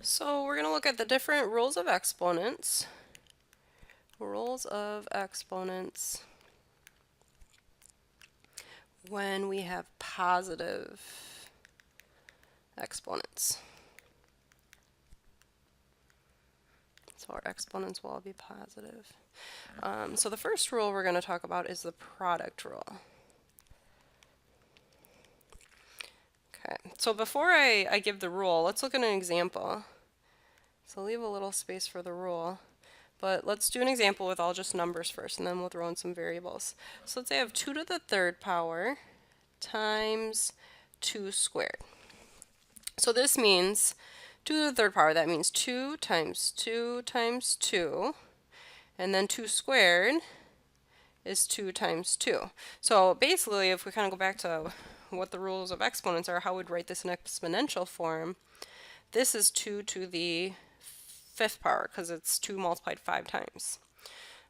So we're going to look at the different rules of exponents. Rules of exponents when we have positive exponents. So our exponents will all be positive. So the first rule we're going to talk about is the product rule. Okay, so before I give the rule, let's look at an example. So leave a little space for the rule. But let's do an example with all just numbers first, and then we'll throw in some variables. So let's say I have 2 to the third power times 2 squared. So this means 2 to the third power, that means 2 times 2 times 2, and then 2 squared is 2 times 2. So basically, if we kind of go back to what the rules of exponents are, how we'd write this in exponential form, this is 2 to the fifth power because it's 2 multiplied 5 times.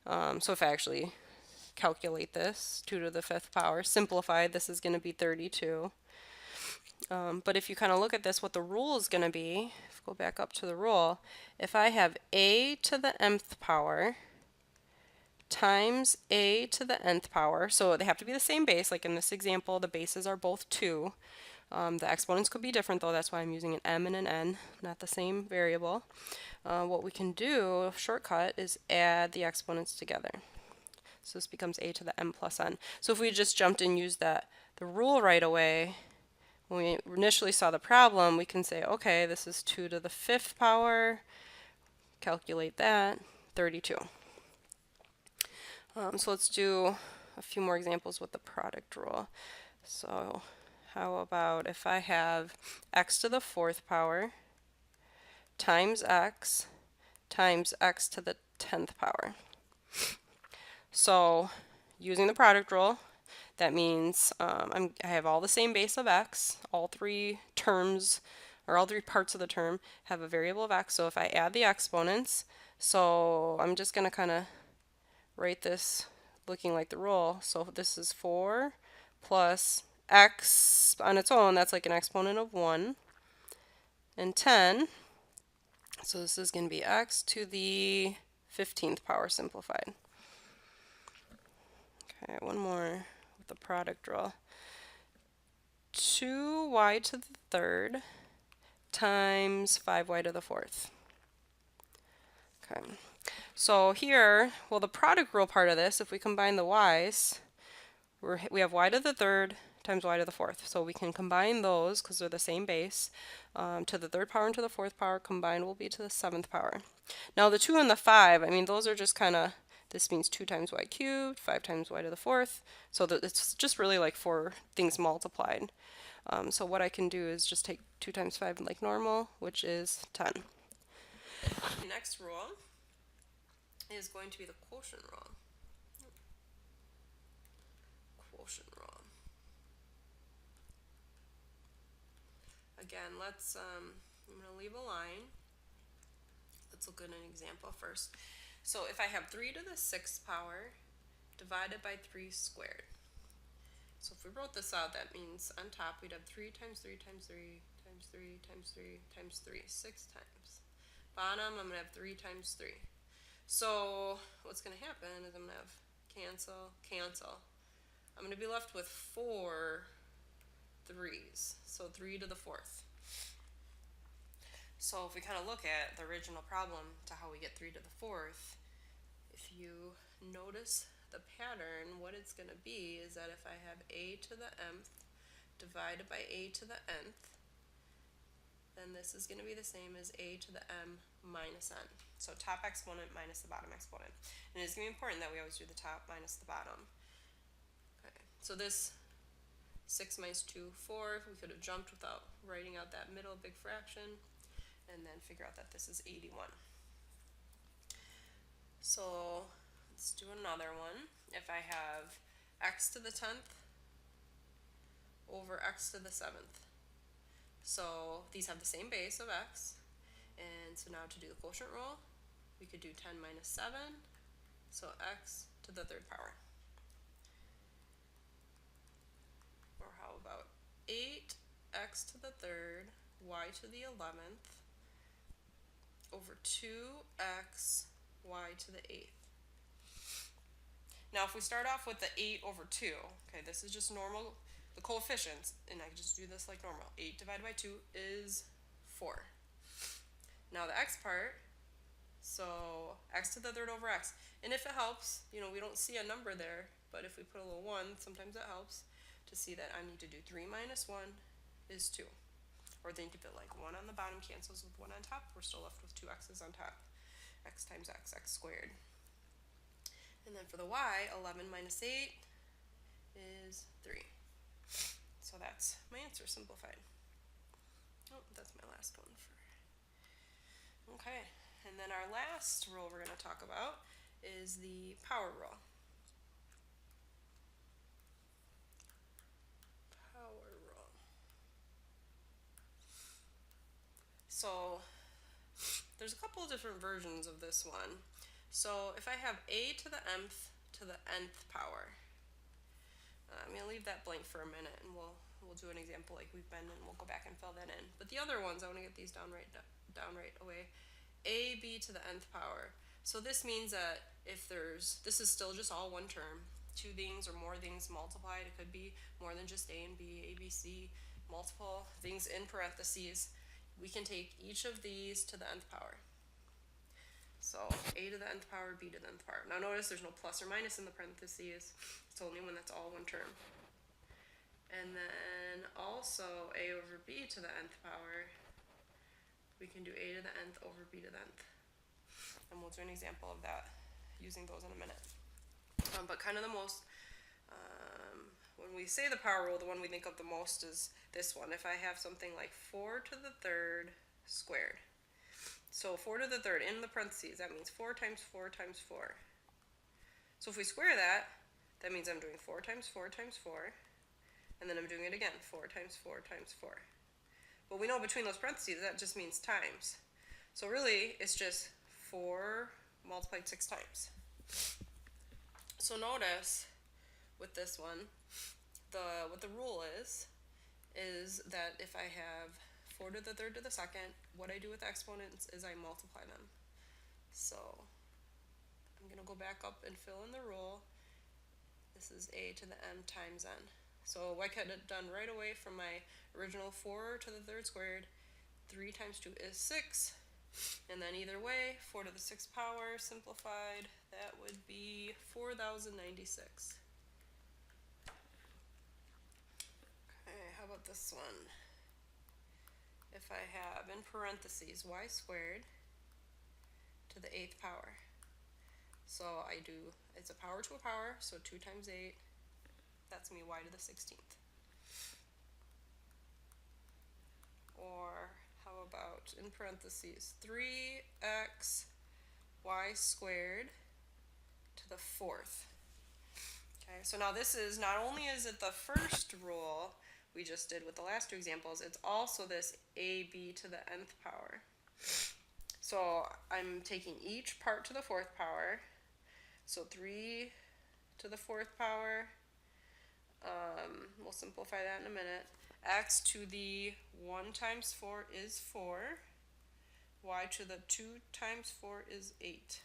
So if I actually calculate this, 2 to the fifth power, simplified, this is going to be 32. But if you kind of look at this, what the rule is going to be, if we go back up to the rule, if I have a to the mth power times a to the nth power, so they have to be the same base, like in this example, the bases are both 2. The exponents could be different though, that's why I'm using an m and an n, not the same variable. What we can do, shortcut, is add the exponents together. So this becomes a to the m plus n. So if we just jumped and used the rule right away, when we initially saw the problem, we can say, okay, this is 2 to the fifth power, calculate that, 32. So let's do a few more examples with the product rule. So how about if I have x to the fourth power times x to the 10th power. So using the product rule, that means I have all the same base of x. All three terms, or all three parts of the term, have a variable of x. So if I add the exponents, so I'm just going to kind of write this looking like the rule. So this is 4 plus x on its own, that's like an exponent of 1, and 10. So this is going to be x to the 15th power simplified. Okay, one more with the product rule. 2y to the third times 5y to the fourth. Okay, so here, well, the product rule part of this, if we combine the y's, we have y to the third times y to the fourth. So we can combine those because they're the same base. To the third power and to the fourth power combined will be to the seventh power. Now the 2 and the 5, I mean, those are just kind of, this means 2 times y cubed, 5 times y to the fourth. So it's just really like 4 things multiplied. So what I can do is just take 2 times 5 like normal, which is 10. The next rule is going to be the quotient rule. Quotient rule. Again, let's, I'm going to leave a line. Let's look at an example first. So if I have 3 to the 6th power divided by 3 squared. So if we wrote this out, that means on top we'd have 3 times 3 times 3 times 3 times 3 times 3, 6 times. Bottom, I'm going to have 3 times 3. So what's going to happen is I'm going to have cancel, cancel. I'm going to be left with 4 3's, so 3 to the 4th. So if we kind of look at the original problem to how we get 3 to the 4th, if you notice the pattern, what it's going to be is that if I have a to the mth divided by a to the nth, then this is going to be the same as a to the m minus n. So top exponent minus the bottom exponent. And it's going to be important that we always do the top minus the bottom. Okay, so this 6 minus 2, 4, we could have jumped without writing out that middle big fraction, and then figure out that this is 81. So let's do another one. If I have x to the 10th over x to the 7th. So these have the same base of x, and so now to do the quotient rule, we could do 10 minus 7, so x to the third power. Or how about 8x to the third, y to the 11th, over 2x y to the 8th. Now if we start off with the 8 over 2, okay, this is just normal, the coefficients, and I can just do this like normal. 8 divided by 2 is 4. Now the x part, so x to the third over x. And if it helps, you know, we don't see a number there, but if we put a little 1, sometimes it helps to see that I need to do 3 minus 1 is 2. Or think of it like 1 on the bottom cancels with 1 on top, we're still left with 2 x's on top. X times x squared. And then for the y, 11 minus 8 is 3. So that's my answer, simplified. Oh, that's my last one. Okay, and then our last rule we're going to talk about is the power rule. Power rule. So there's a couple of different versions of this one. So if I have a to the mth to the nth power, I'm going to leave that blank for a minute, and we'll do an example like we've been, and we'll go back and fill that in. But the other ones, I want to get these down right away. AB to the nth power. So this means that if this is still just all one term, two things or more things multiplied, it could be more than just A and B, A, B, C, multiple things in parentheses, we can take each of these to the nth power. So A to the nth power, B to the nth power. Now notice there's no plus or minus in the parentheses. It's only when that's all one term. And then also A over B to the nth power, we can do A to the nth over B to the nth. And we'll do an example of that using those in a minute. But kind of the most, when we say the power rule, the one we think of the most is this one. If I have something like 4 to the third squared. So 4 to the third in the parentheses, that means 4 times 4 times 4. So if we square that, that means I'm doing 4 times 4 times 4, and then I'm doing it again, 4 times 4 times 4. But we know between those parentheses, that just means times. So really, it's just 4 multiplied 6 times. So notice, with this one, what the rule is that if I have 4 to the third to the second, what I do with exponents is I multiply them. So I'm going to go back up and fill in the rule. This is a to the m times n. So I could have done right away from my original 4 to the third squared, 3 times 2 is 6. And then either way, 4 to the 6th power simplified, that would be 4,096. Okay, how about this one? If I have in parentheses y squared to the 8th power. So it's a power to a power, so 2 times 8, that's me y to the 16th. Or how about in parentheses 3x y squared to the 4th. Okay, so now this is, not only is it the first rule we just did with the last two examples, it's also this ab to the nth power. So I'm taking each part to the 4th power, so 3 to the 4th power, we'll simplify that in a minute. X to the 1 times 4 is 4, y to the 2 times 4 is 8.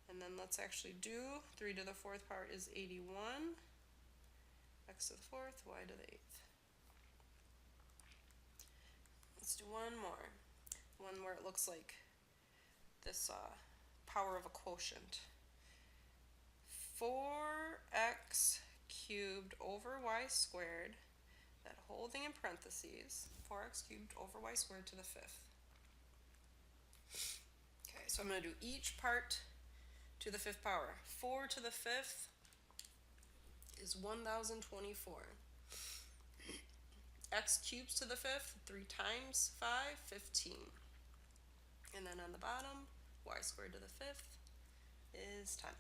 And then let's actually do 3 to the 4th power is 81, x to the 4th, y to the 8th. Let's do one more, one where it looks like this power of a quotient. 4x cubed over y squared, that whole thing in parentheses, 4x cubed over y squared to the 5th. Okay, so I'm going to do each part to the 5th power. 4 to the 5th is 1,024. X cubed to the 5th, 3 times 5, 15. And then on the bottom, y squared to the 5th is 10.